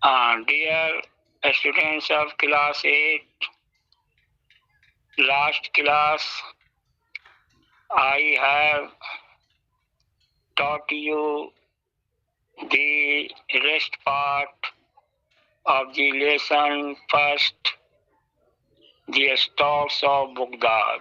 Dear students of class 8, last class I have taught you the rest part of the lesson first, the stocks of Baghdad.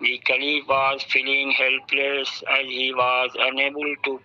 the caliph was feeling helpless as he was unable to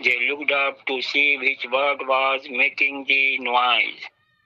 They looked up to see which bird was making the noise.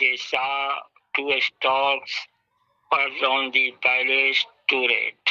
They saw two storks perched on the palace turret.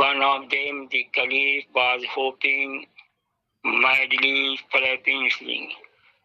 One of them, the caliph, was hoping madly, flapping his wings.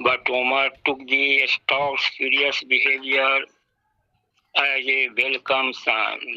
But Omar took the stork's curious behavior as a welcome sign.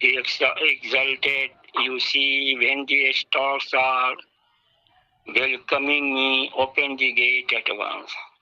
Exalted, you see, when the storks are welcoming me, open the gate at once.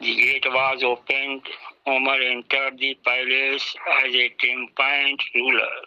The gate was opened. Umar entered the palace as a triumphant ruler.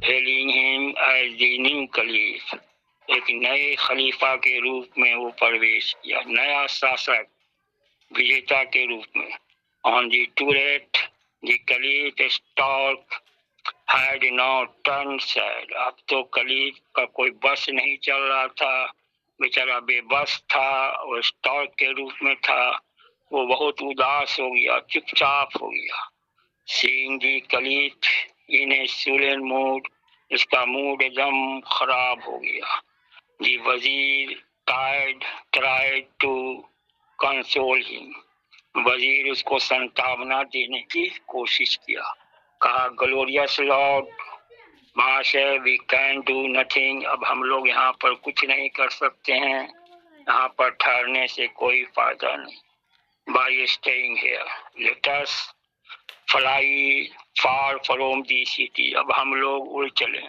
hailing him as the new caliph, ایک نئے خلیفہ کے روپ میں وہ پرویش کیا، نیا شاسک وجیتا کے روپ میں. On the turret the cliff stork had not turned sad. اب تو کلیف کا کوئی بس نہیں چل رہا تھا، بیچارہ بے بس تھا، وہ اسٹاک کے روپ میں تھا، وہ بہت اداس ہو گیا، چپ چاپ ہو گیا. سینگ دی کلیف ان اے سولن موڈ، اس کا موڈ ایک دم خراب ہو گیا. دی وزیر tried to console him. وزیر اس کو سنتاونا دینے کی کوشش کیا. کہا glorious lord mahashay we can do nothing, اب ہم لوگ یہاں پر کچھ نہیں کر سکتے ہیں، یہاں پر ٹھہرنے سے کوئی فائدہ نہیں. By staying here let us fly far from the city, اب ہم لوگ اڑ چلیں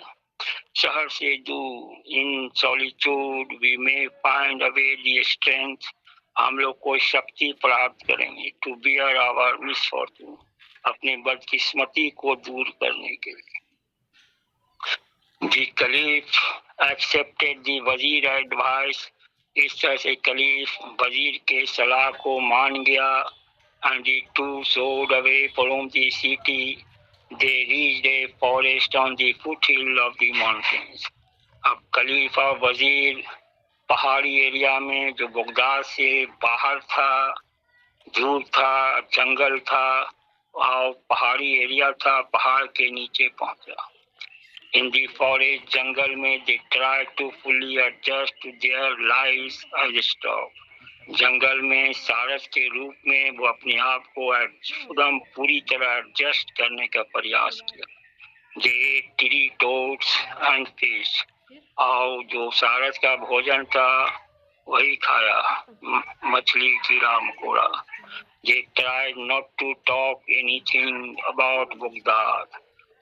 شہر سے دور. ان سولیٹیوڈ وی میں فائنڈ اوے دی اسٹرینتھ، ہم لوگ کوئی شکتی پراپت کریں گے. ٹو بیئر آور مسفارچون، اپنی بدقسمتی کو دور کرنے کے لیے. دی کلیف ایکسیپٹیڈ دی وزیر ایڈوائس، اس طرح سے کلیف وزیر کے صلاح کو مان گیا. And the two soared away from the city, they reached a forest on the foot hill of the mountains. اب خلیفہ وزیر پہاڑی ایریا میں جو بغداد سے باہر تھا، دور تھا، جنگل تھا اور پہاڑی ایریا تھا، پہاڑ کے نیچے پہنچا. ان دی فارسٹ، جنگل میں they try to fully adjust to their lives as a stock. جنگل میں سارس کے روپ میں وہ اپنے آپ کو ایک پوری طرح ایڈجسٹ کرنے کا پریاس کیا. they tree toads and fish، اور جو سارس کا بھوجن تھا وہی کھایا، مچھلی، کیڑا مکوڑا. they tried not to talk anything about Baghdad,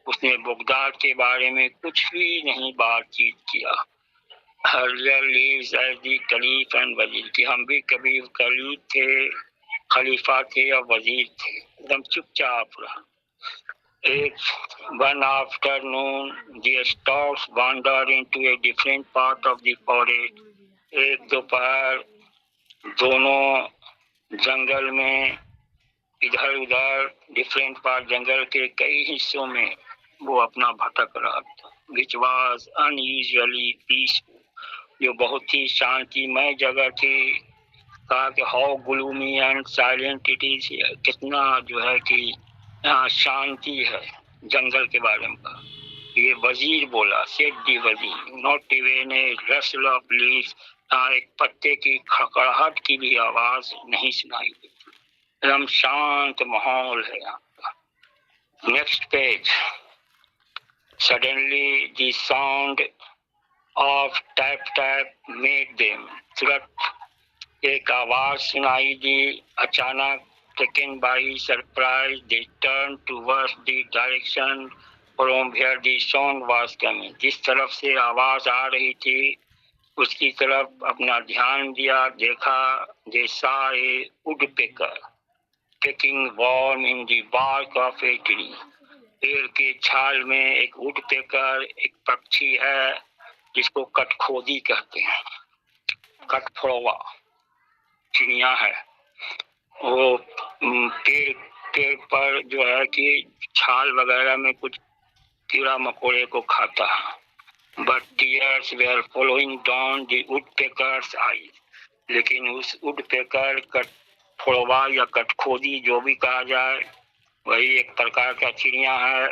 اس نے بغداد کے بارے میں کچھ بھی نہیں بات چیت کیا. earlier lives as the cliff and وزیر، کہ ہم بھی کبھی کلیف تھے، خلیفہ تھے اور وزیر تھے، ایک دم چپ چاپ رہا. ایک one afternoon the storks wandered into a different part of the forest. ایک دوپہر دونوں جنگل میں ادھر ادھر ڈفرینٹ پارٹ، جنگل کے کئی حصوں میں وہ اپنا بھٹک رہا تھا. which was unusually peaceful، جو بہت ہی شانتی مئے جگہ تھی. کہا کہ how gloomy and silent it is here، کتنا جو ہے کہ یہاں شانتی ہے جنگل کے بارے میں. کہا یہ وزیر بولا، said the وزیر، not even a rustle of leaves، یہاں ایک پتے کی کھڑکڑاہٹ کی بھی آواز نہیں سنائی دیتی، ایک دم شانت ماحول ہے یہاں کا. Next page. Suddenly the sound of tap tap made them، ترنت ایک آواز سنائی دی. اچانک taken by surprise they turned towards the direction from where the sound was coming، جس طرف سے آواز آ رہی تھی اس کی طرف اپنا دھیان دیا. دیکھا they saw a woodpecker pecking worm in the bark of a tree، پیڑ کے چھال میں ایک وڈ پیکر، ایک پکچھی ہے جس کو کٹ کھودی کہتے ہیں، کٹ پھڑوا چڑیا ہے. وہ پیڑ پر جو ہے کہ چھال وغیرہ میں کچھ کیڑا مکوڑے کو کھاتا ہے. But tears were flowing down the woodpecker's eyes، لیکن اس وڈ پیکر، کٹ پھڑوا یا کٹ کھودی جو بھی کہا جائے، وہی ایک پرکار کا چڑیا ہے،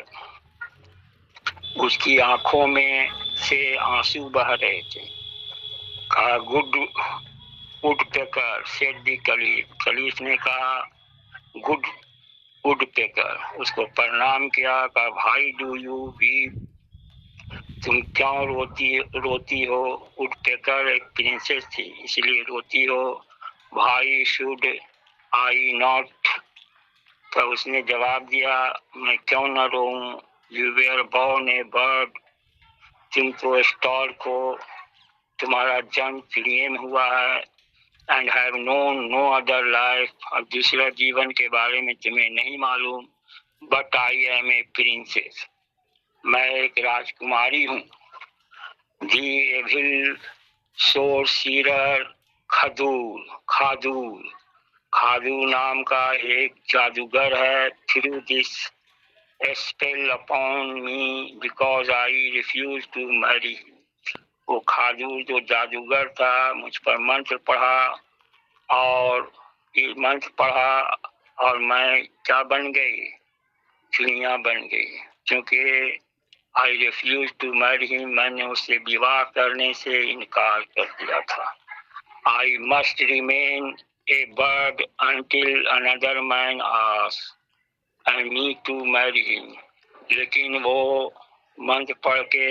اس کی آنکھوں میں سے آنسو بہ رہے تھے. کہا good woodpecker said the cliff, cliff نے کہا گڈ وڈ پیکر، اس کو پرنام کیا. کہا بھائی ڈو یو ویپ، تم کیوں روتی ہو. وڈ پیکر ایک پرنسس تھی اس لیے روتی ہو. بھائی شوڈ آئی ناٹ، تو اس نے جواب دیا میں کیوں نہ روؤں. You were born a bird, تم تو اسٹارک ہو، تمہارا جنم چڑیے میں ہوا ہے. And have known no other life, اور دوسرا جیون کے بارے میں تمہیں نہیں معلوم. But I am a princess, میں ایک راجکماری ہوں. the evil sorcerer خادور نام کا ایک جادوگر ہے. through this spell upon me because I refused to marry. وہ خادور جو جادوگر تھا مجھ پر منتر پڑھا اور یہ منتر پڑھا اور میں کیا بن گئی؟ چڑیاں بن گئی. کیونکہ I refused to marry him, میں نے اس سے بیواہ کرنے سے انکار کر دیا تھا. I must remain a bird until another man asks and me to marry him. لیکن وہ منتر پڑھ کے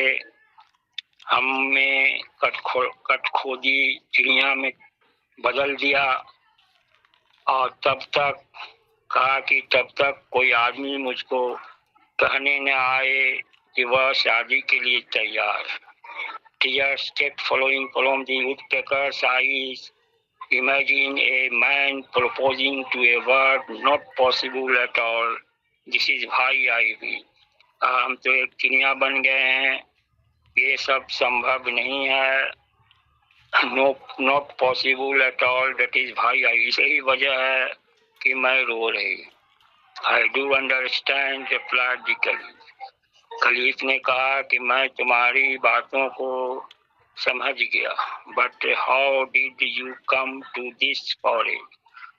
ہم میں کٹ کھودی چڑیاں میں بدل دیا اور تب تک کہا کہ تب تک کوئی آدمی مجھ کو کہنے نہ آئے کہ وہ شادی کے لیے تیار. Tears kept flowing from the woodpecker's eyes. Imagine a man proposing to a bird, not possible at all. This is bhai ivy. ہم تو ایک چڑیا بن گئے ہیں، یہ سب سمبھو نہیں ہے. not possible at all. That is bhai ivy. یہی وجہ ہے کہ میں رو رہی. I do understand, replied the caliph. خلیف نے کہا کہ میں تمہاری باتوں کو سمجھ گیا. But how did you come to this forest?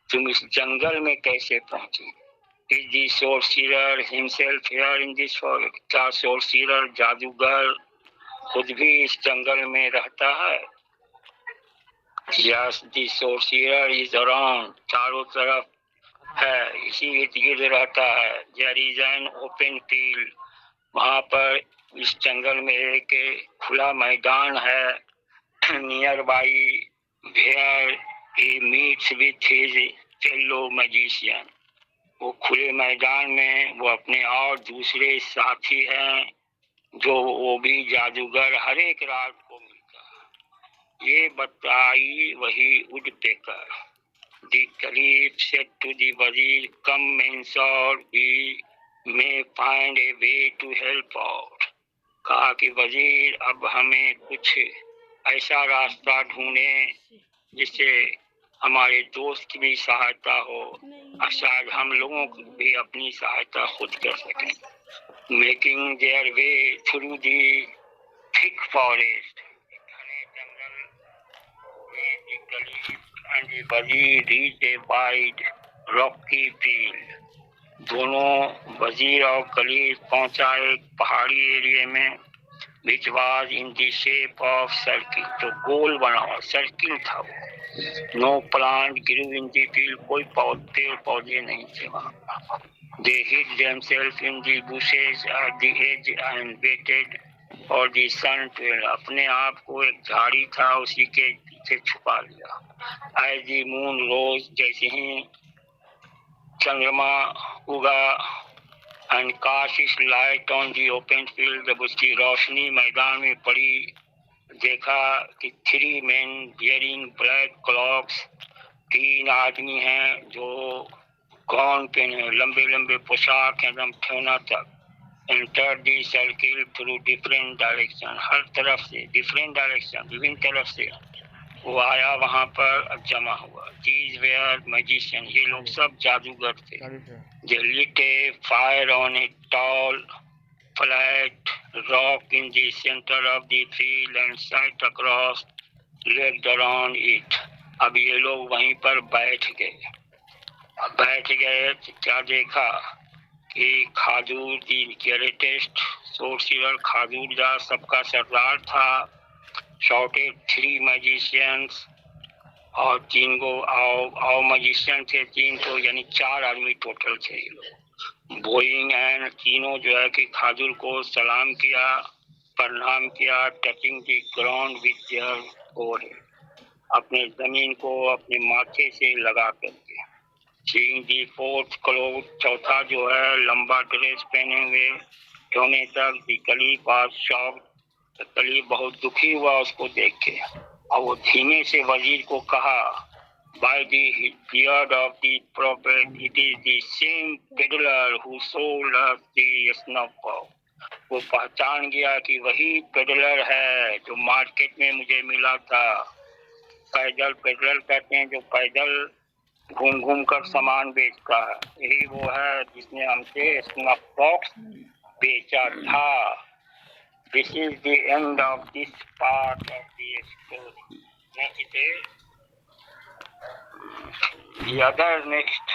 تم اس جنگل میں کیسے پہنچی؟ Is the sorcerer himself here in this forest? کیا sorcerer جادوگر خود بھی اس جنگل میں رہتا ہے؟ Yes, the sorcerer is around. چاروں طرف ہے، اسی ارد گرد رہتا ہے. There is an open field. وہاں پر اس جنگل میں ایک کھلا میدان ہے. Nearby where he meets with his fellow magician. وہ کھلے میدان میں وہ اپنے اور دوسرے ساتھی ہیں جو وہ بھی جادوگر ہر ایک رات کو ملتا ہے. یہ بتائی وہی وڈ پیکر. The caliph said to the wazir, come Mansur, we may find a way to help out. کہا کہ وزیر اب ہمیں کچھ ایسا راستہ ڈھونڈیں جس سے ہمارے دوست کی بھی سہایتا ہو اور شاید ہم لوگوں کو بھی اپنی سہایتا خود کر سکیں. Making their way through the thick forest. گھنے جنگل میں دی کلیف اینڈ دی وزیر reach a wide rocky field. دونوں وزیر اور کلیف پہنچا ایک پہاڑی ایریے میں which was in the shape of circle. تو گول بنا ہوا سرکل تھا وہ. No plant grew in the field. کوئی پیڑ پودے نہیں تھے وہاں. They hid themselves in the bushes at the edge and waited for the sun to. اپنے آپ کو ایک جھاڑی تھا اسی کے پیچھے چھپا لیا. As the moon rose, جیسے ہی چندرما اگا and cast its light on the open field. جب اس کی روشنی میدان میں پڑی دیکھا کہ 3 men wearing black cloaks. 3 آدمی ہیں جو گاؤن پہنے لمبے لمبے پوشاک ہیں دم ٹھونا تک. entered the circle through different direction. ہر طرف سے different direction وبھن طرف سے وہ آیا وہاں پر اب جمع ہوا. These were magicians. یہ لوگ سب جادوگر تھے. They lit a fire on a tall, flat rock in the center of the field and sat across, legged around it. اب یہ لوگ وہیں پر بیٹھ گئے. کیا دیکھا کہ کھادور دی گریٹسٹ سورسرر کھادور دا سب کا سردار تھا. shouted 3 magicians. اور 3 کو آؤ میجیشین تھے 3 تو یعنی 4 آدمی ٹوٹل تھے. بوئنگ اینڈ تینوں جو ہے کہ کھادر کو سلام کیا پرنام کیا. Touching the ground with their forehead. اپنے زمین کو اپنے ماتھے سے لگا کر کے. Seeing the 4th cloth. چوتھا جو ہے لمبا ڈریس پہنے ہوئے ٹھونے تک. دی کلیف واز شاکڈ. کلیف بہت دکھی ہوا اس کو دیکھ کے اور وہ دھیمے سے وزیر کو کہا by the beard of the prophet, it is the same peddler who sold us the snuff box. وہ پہچان گیا کہ وہی پیڈلر ہے جو مارکیٹ میں مجھے ملا تھا. پیڈلر کہتے ہیں جو پیدل گھوم گھوم کر سامان بیچتا ہے. یہی وہ ہے جس نے ہم سے اسنف باکس بیچا تھا. This is the end of this part of the story. Next, the other next